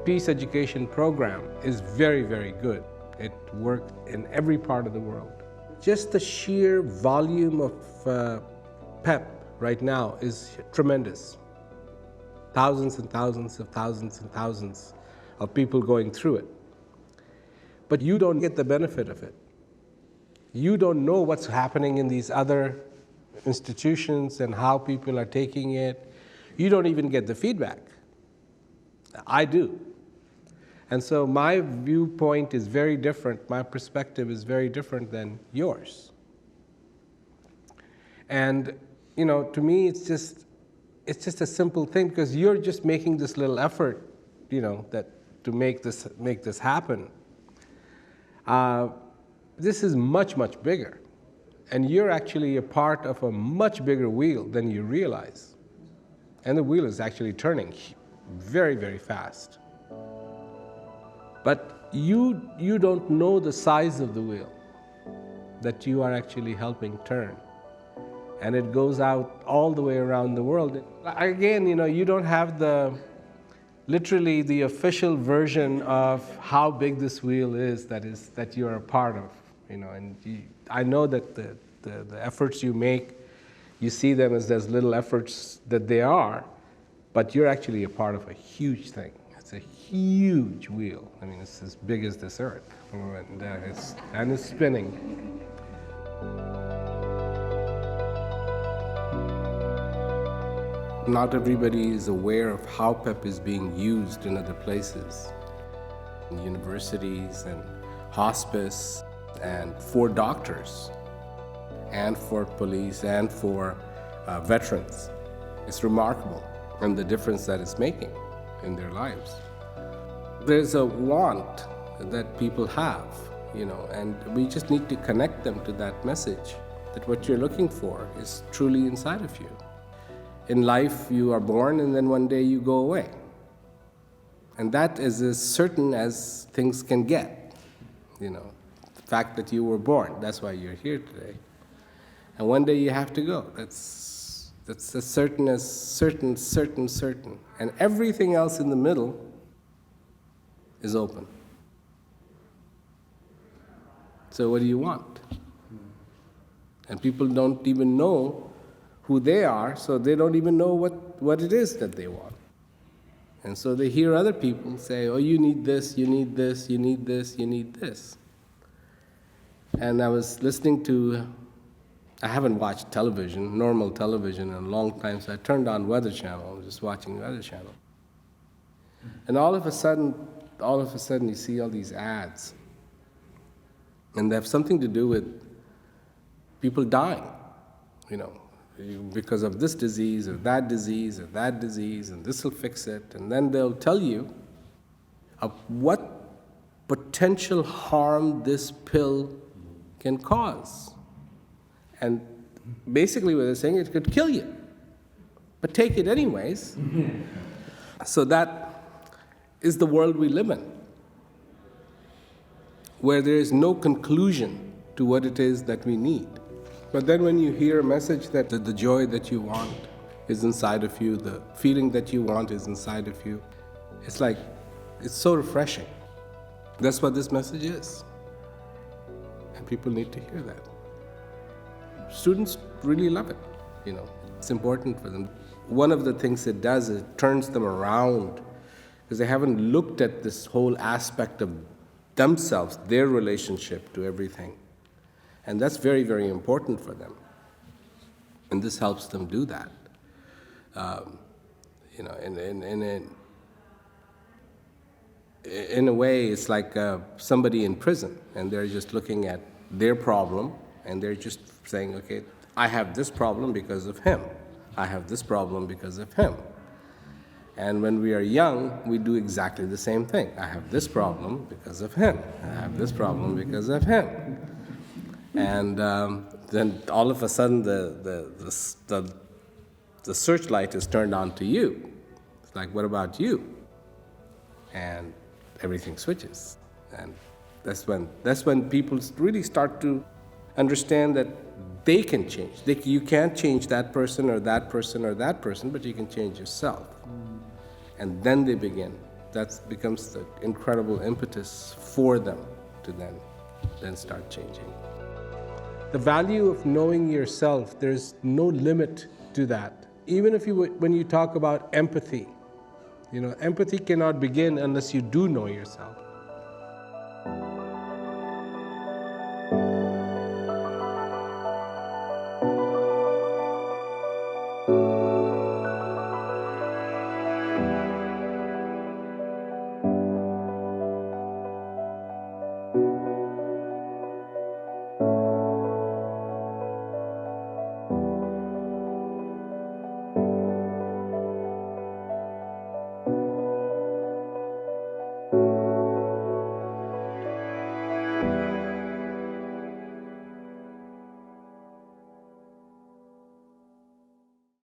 peace education program is very, very good. It works in every part of the world. Just the sheer volume of PEP right now is tremendous. Thousands and thousands of thousands and thousands of people going through it. But you don't get the benefit of it. You don't know what's happening in these other institutions and how people are taking it. You don't even get the feedback. I do. And so my viewpoint is very different. My perspective is very different than yours. And, you know, to me, it's just a simple thing, because you're just making this little effort, you know, to make this happen. This is much, much bigger. And you're actually a part of a much bigger wheel than you realize. And the wheel is actually turning very, very fast. But you don't know the size of the wheel that you are actually helping turn. And it goes out all the way around the world. Again, you know, you don't have literally the official version of how big this wheel is that you're a part of, you know. And I know that the efforts you make, you see them as little efforts that they are, but you're actually a part of a huge thing. It's a huge wheel. I mean, it's as big as this earth, and it's spinning. Not everybody is aware of how PEP is being used in other places, in universities and hospice, and for doctors, and for police, and for veterans. It's remarkable, and the difference that it's making in their lives. There's a want that people have, you know, and we just need to connect them to that message, that what you're looking for is truly inside of you. In life, you are born, and then one day you go away. And that is as certain as things can get, you know. The fact that you were born, that's why you're here today. And one day you have to go. That's as certain as certain. And everything else in the middle is open. So what do you want? And people don't even know who they are, so they don't even know what it is that they want. And so they hear other people say, oh, you need this, you need this, you need this, you need this. And I was listening to, I haven't watched television, normal television, in a long time, so I turned on Weather Channel. I was just watching Weather Channel. And all of a sudden, you see all these ads. And they have something to do with people dying, you know, because of this disease or that disease or that disease, and this will fix it. And then they'll tell you of what potential harm this pill can cause. And basically what they're saying, it could kill you, but take it anyways. So that is the world we live in, where there is no conclusion to what it is that we need. But then when you hear a message that the joy that you want is inside of you, the feeling that you want is inside of you, it's like, it's so refreshing. That's what this message is. And people need to hear that. Students really love it, you know. It's important for them. One of the things it does is it turns them around, because they haven't looked at this whole aspect of themselves, their relationship to everything. And that's very, very important for them. And this helps them do that. You know, in a way, it's like somebody in prison, and they're just looking at their problem, and they're just saying, okay, I have this problem because of him. I have this problem because of him. And when we are young, we do exactly the same thing. I have this problem because of him. I have this problem because of him. And then all of a sudden, the searchlight is turned on to you. It's like, what about you? And everything switches. And that's when people really start to understand that they can change. You can't change that person or that person or that person, but you can change yourself. And then they begin that becomes the incredible impetus for them to then start changing. The value of knowing yourself, there's no limit to that. Even if when you talk about empathy, empathy cannot begin unless you do know yourself.